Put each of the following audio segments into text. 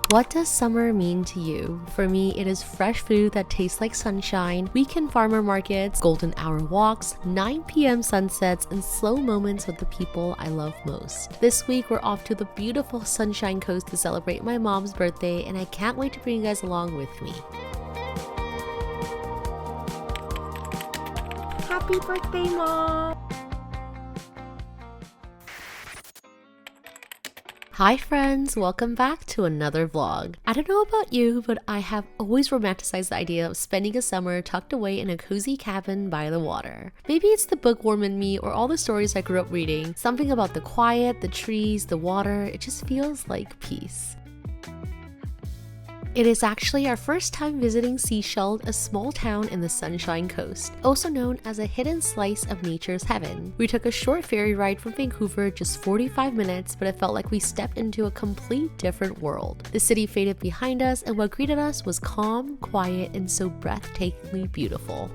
What does summer mean to you? For me, it is fresh food that tastes like sunshine, weekend farmer markets, golden hour walks, 9 p.m. sunsets, and slow moments with the people I love most. This week, we're off to the beautiful Sunshine Coast to celebrate my mom's birthday, and I can't wait to bring you guys along with me. Happy birthday, Mom! Hi friends, welcome back to another vlog. I don't know about you, but I have always romanticized the idea of spending a summer tucked away in a cozy cabin by the water. Maybe it's the bookworm in me or all the stories I grew up reading. Something about the quiet, the trees, the water, it just feels like peace. It is actually our first time visiting Sechelt, a small town in the Sunshine Coast, also known as a hidden slice of nature's heaven. We took a short ferry ride from Vancouver, just 45 minutes, but it felt like we stepped into a complete different world. The city faded behind us, and what greeted us was calm, quiet, and so breathtakingly beautiful.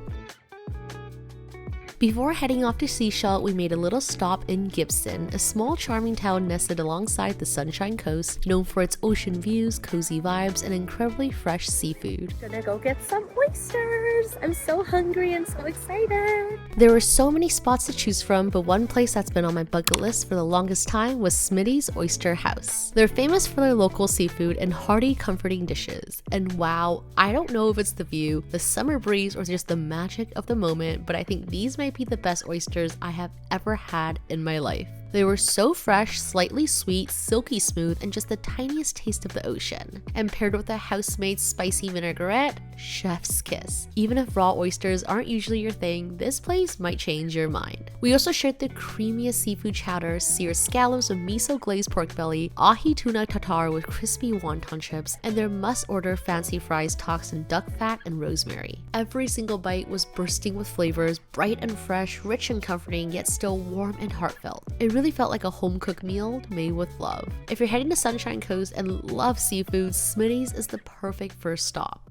Before heading off to Sechelt, we made a little stop in Gibsons, a small charming town nested alongside the Sunshine Coast, known for its ocean views, cozy vibes, and incredibly fresh seafood. Gonna go get some oysters! I'm so hungry and so excited! There were so many spots to choose from, but one place that's been on my bucket list for the longest time was Smitty's Oyster House. They're famous for their local seafood and hearty, comforting dishes. And wow, I don't know if it's the view, the summer breeze, or just the magic of the moment, but I think these might be the best oysters I have ever had in my life. They were so fresh, slightly sweet, silky smooth, and just the tiniest taste of the ocean. And paired with a house-made spicy vinaigrette, chef's kiss. Even if raw oysters aren't usually your thing, this place might change your mind. We also shared the creamiest seafood chowder, seared scallops with miso glazed pork belly, ahi tuna tartare with crispy wonton chips, and their must-order fancy fries tossed in duck fat and rosemary. Every single bite was bursting with flavors, bright and fresh, rich and comforting, yet still warm and heartfelt. It really felt like a home-cooked meal made with love. If you're heading to Sunshine Coast and love seafood, Smitty's is the perfect first stop.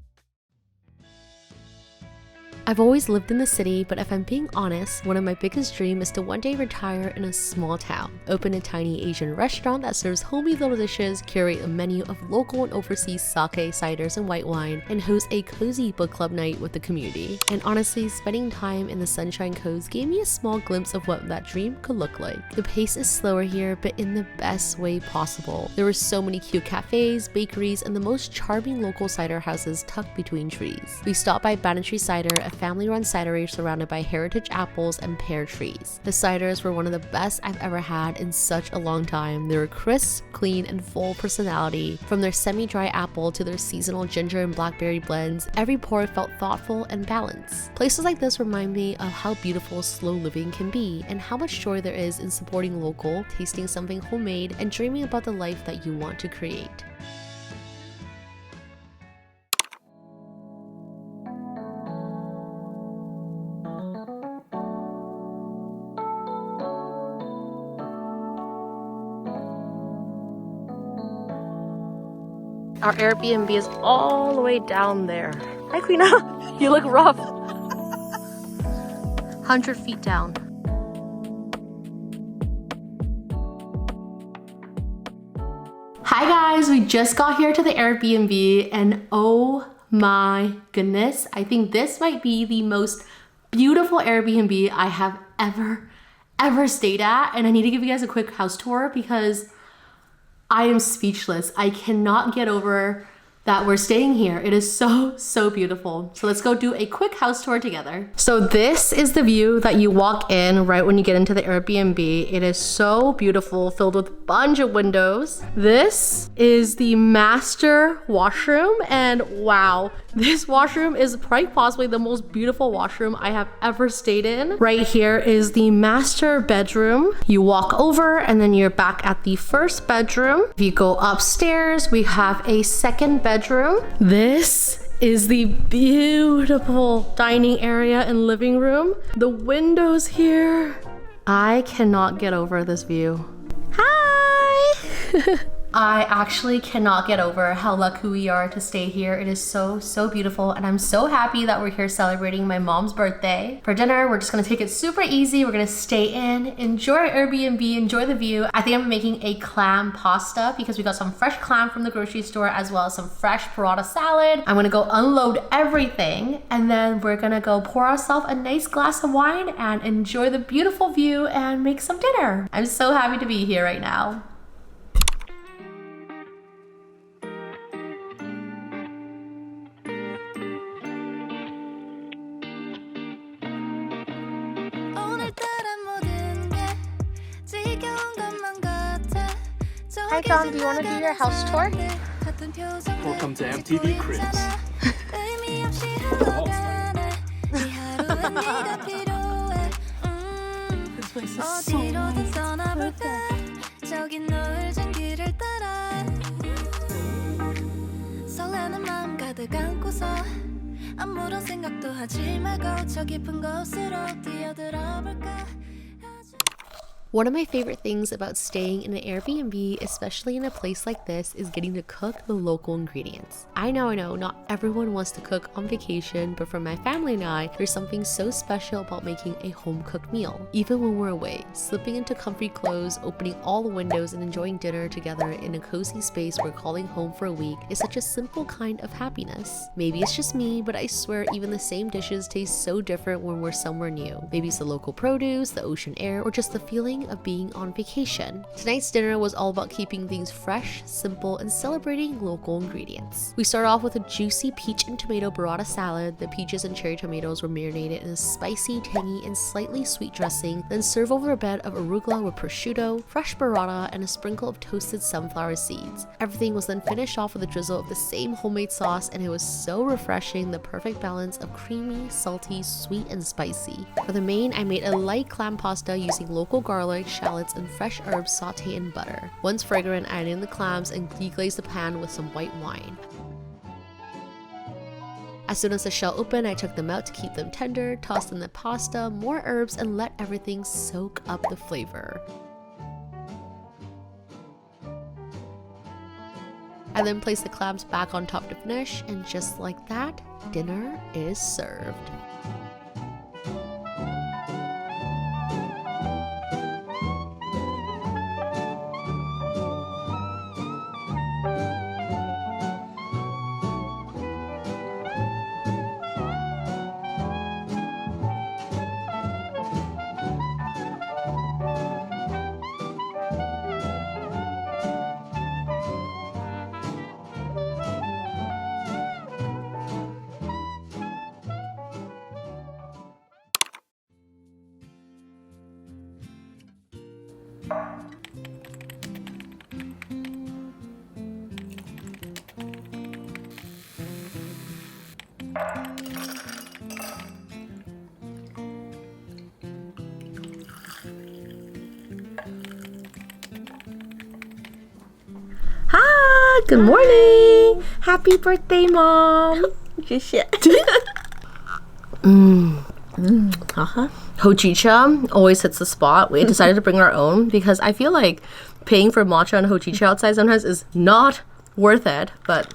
I've always lived in the city, but if I'm being honest, one of my biggest dreams is to one day retire in a small town, open a tiny Asian restaurant that serves homey little dishes, curate a menu of local and overseas sake, ciders, and white wine, and host a cozy book club night with the community. And honestly, spending time in the Sunshine Coast gave me a small glimpse of what that dream could look like. The pace is slower here, but in the best way possible. There were so many cute cafes, bakeries, and the most charming local cider houses tucked between trees. We stopped by Banatry Cider, a family-run cidery surrounded by heritage apples and pear trees. The ciders were one of the best I've ever had in such a long time. They were crisp, clean, and full personality. From their semi-dry apple to their seasonal ginger and blackberry blends, every pour felt thoughtful and balanced. Places like this remind me of how beautiful slow living can be and how much joy there is in supporting local, tasting something homemade, and dreaming about the life that you want to create. Our Airbnb is all the way down there. Hi, Queena. You look rough. 100 feet down. Hi guys, we just got here to the Airbnb and oh my goodness, I think this might be the most beautiful Airbnb I have ever stayed at. And I need to give you guys a quick house tour because I am speechless. I cannot get over that we're staying here. It is so beautiful. So let's go do a quick house tour together. So this is the view that you walk in right when you get into the Airbnb. It is so beautiful, filled with a bunch of windows. This is the master washroom, and wow, this washroom is quite possibly the most beautiful washroom I have ever stayed in. Right here is the master bedroom. You walk over and then you're back at the first bedroom. If you go upstairs, we have a second bedroom. This is the beautiful dining area and living room. The windows here. I cannot get over this view. Hi! I actually cannot get over how lucky we are to stay here. It is so, so beautiful, and I'm so happy that we're here celebrating my mom's birthday. For dinner, we're just gonna take it super easy. We're gonna stay in, enjoy our Airbnb, enjoy the view. I think I'm making a clam pasta because we got some fresh clam from the grocery store as well as some fresh burrata salad. I'm gonna go unload everything, and then we're gonna go pour ourselves a nice glass of wine and enjoy the beautiful view and make some dinner. I'm so happy to be here right now. Hi John, do you want to do your house tour? Welcome to MTV Cribs. This place is so One of my favorite things about staying in an Airbnb, especially in a place like this, is getting to cook the local ingredients. I know, not everyone wants to cook on vacation, but for my family and I, there's something so special about making a home-cooked meal. Even when we're away, slipping into comfy clothes, opening all the windows, and enjoying dinner together in a cozy space we're calling home for a week is such a simple kind of happiness. Maybe it's just me, but I swear even the same dishes taste so different when we're somewhere new. Maybe it's the local produce, the ocean air, or just the feeling of being on vacation. Tonight's dinner was all about keeping things fresh, simple, and celebrating local ingredients. We started off with a juicy peach and tomato burrata salad. The peaches and cherry tomatoes were marinated in a spicy, tangy, and slightly sweet dressing, then serve over a bed of arugula with prosciutto, fresh burrata, and a sprinkle of toasted sunflower seeds. Everything was then finished off with a drizzle of the same homemade sauce, and it was so refreshing, the perfect balance of creamy, salty, sweet, and spicy. For the main, I made a light clam pasta using local garlic, shallots, and fresh herbs sauteed in butter. Once fragrant, I added in the clams and deglaze the pan with some white wine. As soon as the shell opened, I took them out to keep them tender, tossed in the pasta, more herbs, and let everything soak up the flavor. I then placed the clams back on top to finish, and just like that, dinner is served. Hi, good morning. Happy birthday, Mom. 谢谢. Hojicha always hits the spot. We decided to bring our own because I feel like paying for matcha and hojicha outside sometimes is not worth it, but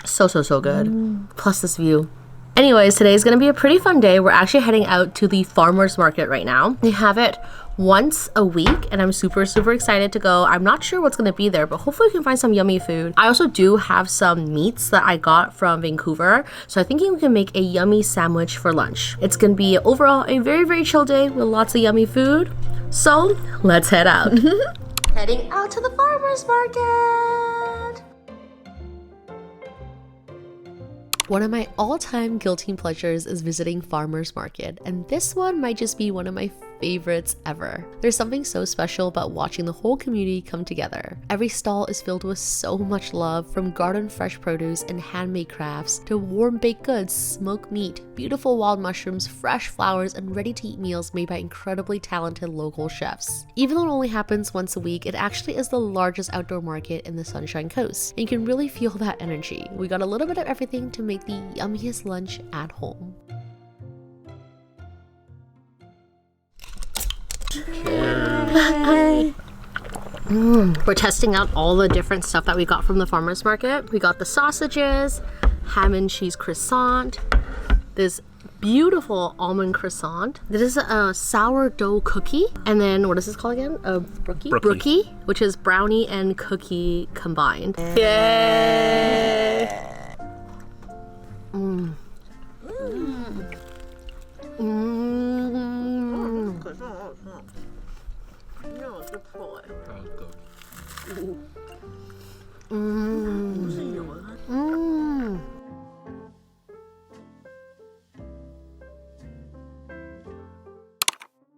so good. Plus this view. Anyways, today is going to be a pretty fun day. We're actually heading out to the farmer's market right now. They have it once a week and I'm super excited to go. I'm not sure what's going to be there, but hopefully we can find some yummy food. I also do have some meats that I got from Vancouver, so I'm thinking we can make a yummy sandwich for lunch. It's going to be overall a very chill day with lots of yummy food. So let's head out. Heading out to the farmer's market. One of my all-time guilty pleasures is visiting farmers market, and this one might just be one of my favorites ever. There's something so special about watching the whole community come together. Every stall is filled with so much love, from garden fresh produce and handmade crafts to warm baked goods, smoked meat, beautiful wild mushrooms, fresh flowers, and ready-to-eat meals made by incredibly talented local chefs. Even though it only happens once a week, it actually is the largest outdoor market in the Sunshine Coast, and you can really feel that energy. We got a little bit of everything to make the yummiest lunch at home. Hi. We're testing out all the different stuff that we got from the farmer's market. We got the sausages, ham and cheese croissant, this beautiful almond croissant. This is a sourdough cookie. And then what is this called again? A brookie? Brookie, which is brownie and cookie combined. Yay! Mm.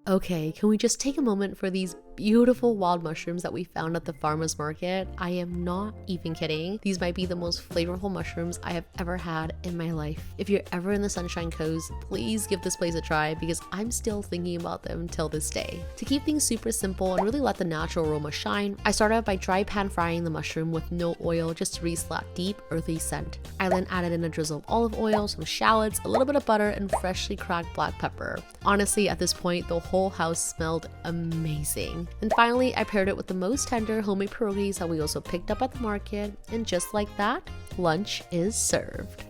Okay, can we just take a moment for these beautiful wild mushrooms that we found at the farmer's market? I am not even kidding. These might be the most flavorful mushrooms I have ever had in my life. If you're ever in the Sunshine Coast, please give this place a try because I'm still thinking about them till this day. To keep things super simple and really let the natural aroma shine, I started out by dry pan frying the mushroom with no oil just to release that deep, earthy scent. I then added in a drizzle of olive oil, some shallots, a little bit of butter, and freshly cracked black pepper. Honestly, at this point, the whole house smelled amazing. And finally, I paired it with the most tender homemade pierogies that we also picked up at the market, and just like that, lunch is served.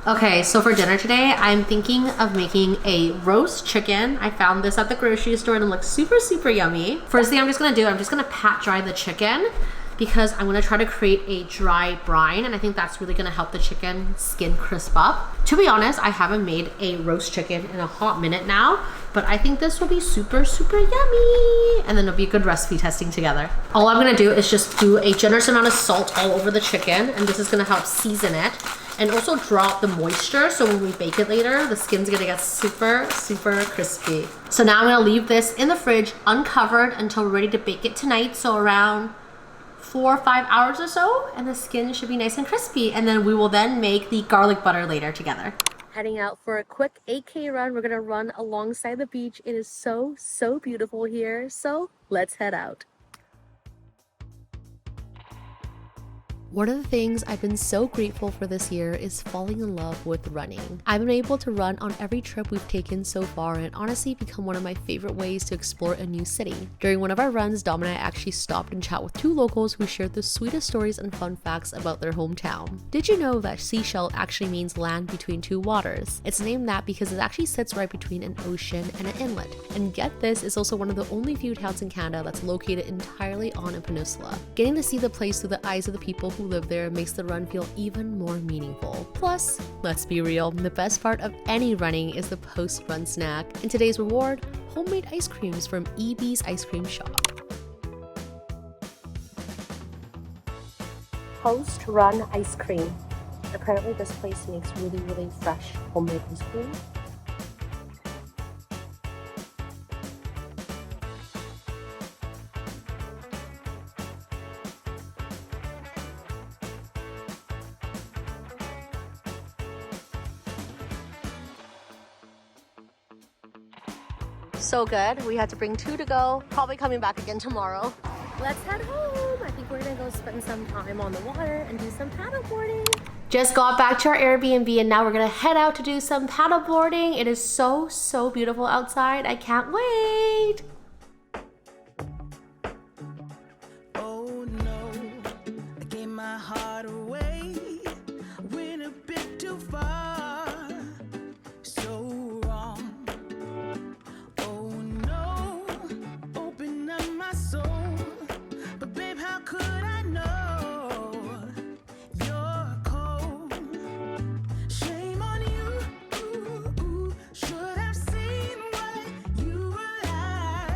Okay, so for dinner today, I'm thinking of making a roast chicken. I found this at the grocery store and it looks super, super yummy. First thing I'm just gonna pat dry the chicken because I'm gonna try to create a dry brine, and I think that's really gonna help the chicken skin crisp up. To be honest, I haven't made a roast chicken in a hot minute now, but I think this will be super, super yummy. And then it'll be a good recipe testing together. All I'm gonna do is just do a generous amount of salt all over the chicken, and this is gonna help season it and also draw out the moisture, so when we bake it later, the skin's gonna get super, super crispy. So now I'm gonna leave this in the fridge uncovered until we're ready to bake it tonight, so around 4 or 5 hours or so, and the skin should be nice and crispy, and then we will then make the garlic butter later together. Heading out for a quick 8K run. We're gonna run alongside the beach. It is so, so beautiful here, so let's head out. One of the things I've been so grateful for this year is falling in love with running. I've been able to run on every trip we've taken so far, and honestly become one of my favorite ways to explore a new city. During one of our runs, Dom and I actually stopped and chat with 2 locals who shared the sweetest stories and fun facts about their hometown. Did you know that Sechelt actually means land between 2 waters? It's named that because it actually sits right between an ocean and an inlet. And get this, it's also one of the only few towns in Canada that's located entirely on a peninsula. Getting to see the place through the eyes of the people who live there makes the run feel even more meaningful. Plus, let's be real, the best part of any running is the post-run snack. And today's reward, homemade ice creams from EB's Ice Cream Shop. Post-run ice cream. Apparently this place makes really, really fresh homemade ice cream. So good. We had to bring 2 to go. Probably coming back again tomorrow. Let's head home. I think we're gonna go spend some time on the water and do some paddleboarding. Just got back to our Airbnb and now we're gonna head out to do some paddleboarding. It is so, so beautiful outside. I can't wait. Oh no, I gave my heart away. Went a bit too far. So wrong. Oh no, open up my soul. But babe, how could I know you're cold? Shame on you. Should have seen what you were like.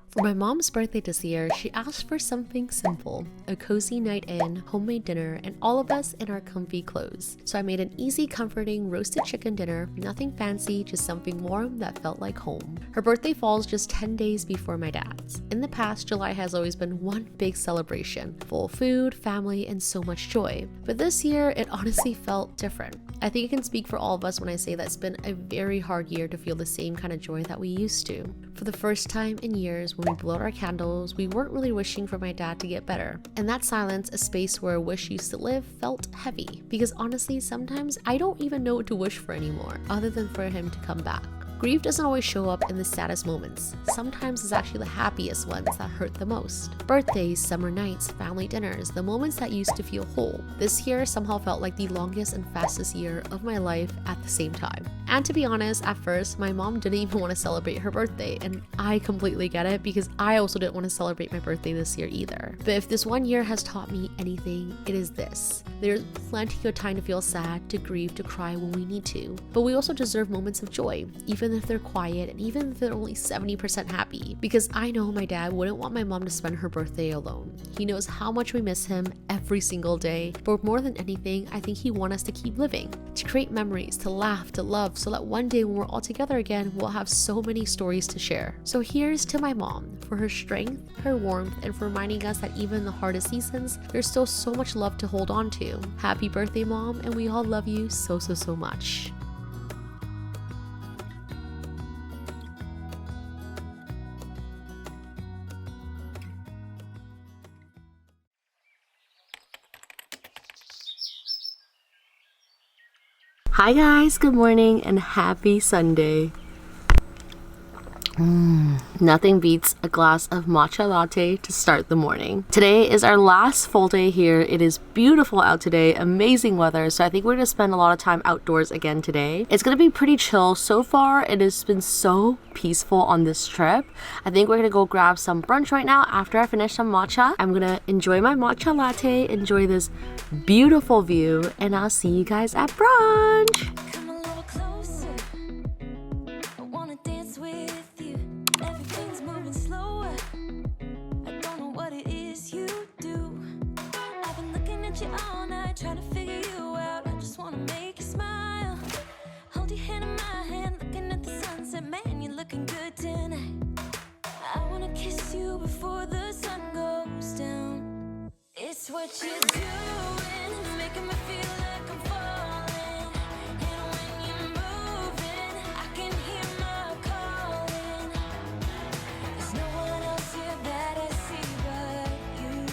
For my mom's birthday this year, she asked for something simple, a cozy night in, homemade dinner, and all of us in our comfy clothes. So I made an easy, comforting roasted chicken dinner, nothing fancy, just something warm that felt like home. Her birthday falls just 10 days before my dad's. In the past, July has always been one big celebration, full of food, family, and so much joy. But this year, it honestly felt different. I think I can speak for all of us when I say that it's been a very hard year to feel the same kind of joy that we used to. For the first time in years, when we blew out our candles, we weren't really wishing for my dad to get better. In that silence, a space where a wish used to live felt heavy. Because honestly, sometimes I don't even know what to wish for anymore, other than for him to come back. Grief doesn't always show up in the saddest moments. Sometimes it's actually the happiest ones that hurt the most. Birthdays, summer nights, family dinners, the moments that used to feel whole. This year somehow felt like the longest and fastest year of my life at the same time. And to be honest, at first, my mom didn't even want to celebrate her birthday, and I completely get it because I also didn't want to celebrate my birthday this year either. But if this one year has taught me anything, it is this. There's plenty of time to feel sad, to grieve, to cry when we need to. But we also deserve moments of joy, even if they're quiet and even if they're only 70% happy. Because I know my dad wouldn't want my mom to spend her birthday alone. He knows how much we miss him every single day. But more than anything, I think he wants us to keep living, to create memories, to laugh, to love, so that one day when we're all together again, we'll have so many stories to share. So here's to my mom for her strength, her warmth, and for reminding us that even in the hardest seasons, there's still so much love to hold on to. Happy birthday, Mom, and we all love you so much. Hi guys, good morning and happy Sunday. Nothing beats a glass of matcha latte to start the morning. Today is our last full day here. It is beautiful out today, amazing weather, so I think we're gonna spend a lot of time outdoors again today. It's gonna be pretty chill. So far, it has been so peaceful on this trip. I think we're gonna go grab some brunch right now after I finish some matcha. I'm gonna enjoy my matcha latte, enjoy this beautiful view, and I'll see you guys at brunch. Come a little closer. I wanna dance with you. Everything's moving slower. I don't know what it is you do. I've been looking at you all night, trying to figure you out. I just wanna make you smile. Hold your hand in my hand, looking at the sunset. Man, you're looking good tonight. I wanna kiss you before the sun goes down. It's what you're doing, it's making me feel like I'm falling. And when you're moving, I can hear my calling. There's no one else here that I see but you.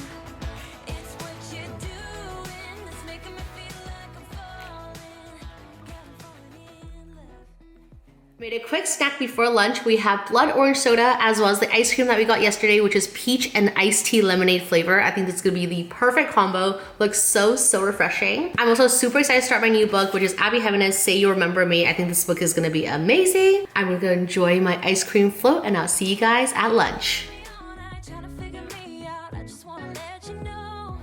It's what you're doing, it's making me feel like I'm falling. Yeah, I'm falling in love. Made a quick snack before lunch. We have blood orange soda as well as the ice cream that we got yesterday, which is peach and iced tea lemonade flavor. I think this is gonna be the perfect combo. Looks so refreshing. I'm also super excited to start my new book, which is Abby Heaveness, Say You Remember Me. I think this book is gonna be amazing. I'm gonna enjoy my ice cream float and I'll see you guys at lunch. All night trying to figure me out. I just wanna let you know.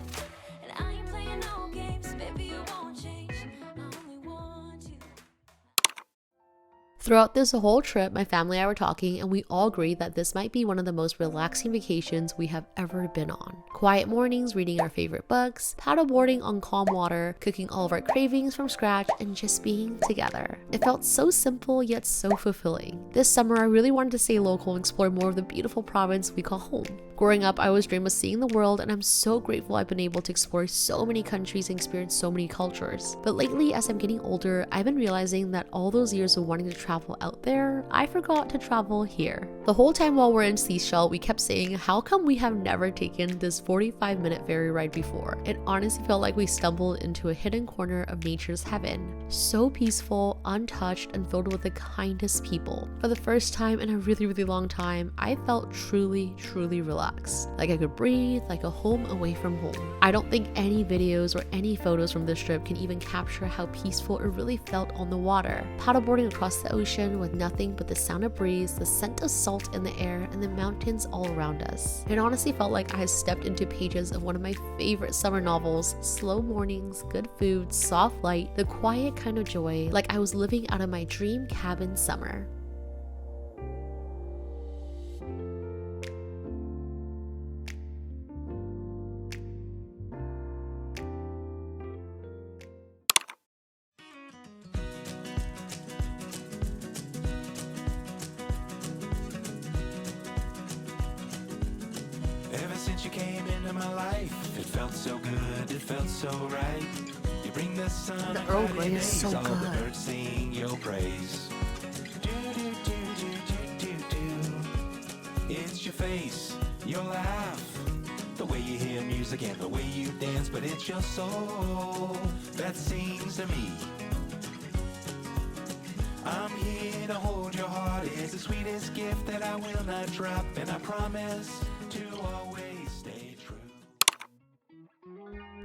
And I ain't playing no games, baby, you won't change. I only want you. Throughout this whole trip, my family and I were talking and we all agreed that this might be one of the most relaxing vacations we have ever been on. Quiet mornings, reading our favorite books, paddleboarding on calm water, cooking all of our cravings from scratch, and just being together. It felt so simple yet so fulfilling. This summer, I really wanted to stay local and explore more of the beautiful province we call home. Growing up, I always dreamed of seeing the world, and I'm so grateful I've been able to explore so many countries and experience so many cultures. But lately, as I'm getting older, I've been realizing that all those years of wanting to travel out there, I forgot to travel here. The whole time while we're in Sechelt, we kept saying, how come we have never taken this 45-minute ferry ride before? It honestly felt like we stumbled into a hidden corner of nature's heaven. So peaceful, untouched, and filled with the kindest people. For the first time in a really long time, I felt truly relaxed. Like I could breathe, like a home away from home. I don't think any videos or any photos from this trip can even capture how peaceful it really felt on the water. Paddleboarding across the ocean with nothing but the sound of breeze, the scent of salt in the air, and the mountains all around us. It honestly felt like I had stepped into pages of one of my favorite summer novels. Slow mornings, good food, soft light, the quiet kind of joy, like I was living out of my dream cabin summer. Since you came into my life, it felt so good, it felt so right. You bring the sun. The Earl Grey is so all of the good. birds sing your praise. It's your face, your laugh, the way you hear music and the way you dance, but it's your soul that sings to me. I'm here to hold your heart. It's the sweetest gift that I will not drop, and I promise to always stay true.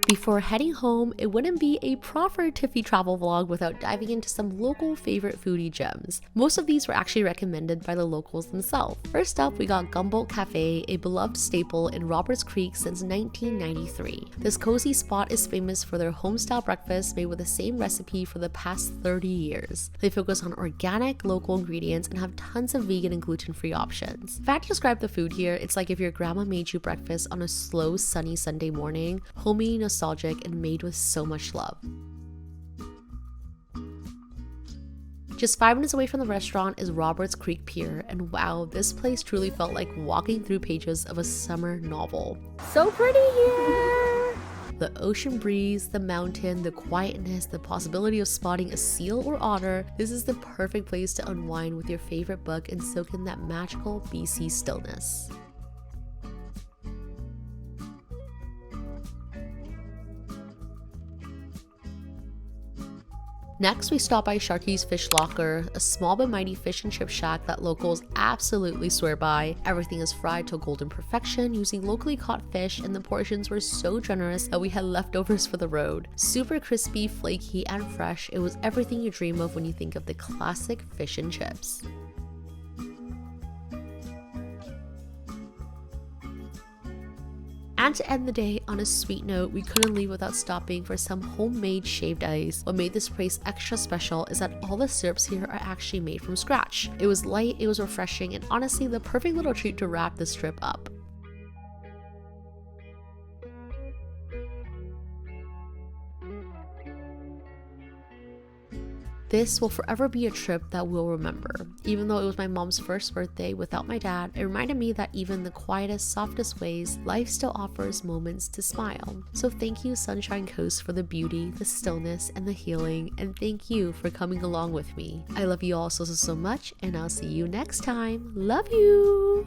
Before heading home, it wouldn't be a proper Tiffy travel vlog without diving into some local favorite foodie gems. Most of these were actually recommended by the locals themselves. First up, we got Gumboldt Cafe, a beloved staple in Roberts Creek since 1993. This cozy spot is famous for their home-style breakfast made with the same recipe for the past 30 years. They focus on organic, local ingredients and have tons of vegan and gluten-free options. If I had to describe the food here, it's like if your grandma made you breakfast on a slow, sunny Sunday morning, homey, nostalgic, and made with so much love. Just 5 minutes away from the restaurant is Roberts Creek Pier, and wow, this place truly felt like walking through pages of a summer novel. So pretty here! The ocean breeze, the mountain, the quietness, the possibility of spotting a seal or otter, this is the perfect place to unwind with your favorite book and soak in that magical BC stillness. Next, we stop by Sharky's Fish Locker, a small but mighty fish and chip shack that locals absolutely swear by. Everything is fried to golden perfection using locally caught fish, and the portions were so generous that we had leftovers for the road. Super crispy, flaky, and fresh, it was everything you dream of when you think of the classic fish and chips. And to end the day on a sweet note, we couldn't leave without stopping for some homemade shaved ice. What made this place extra special is that all the syrups here are actually made from scratch. It was light, it was refreshing, and honestly the perfect little treat to wrap this trip up. This will forever be a trip that we'll remember. Even though it was my mom's first birthday without my dad, it reminded me that even in the quietest, softest ways, life still offers moments to smile. So thank you, Sunshine Coast, for the beauty, the stillness, and the healing, and thank you for coming along with me. I love you all so much, and I'll see you next time. Love you!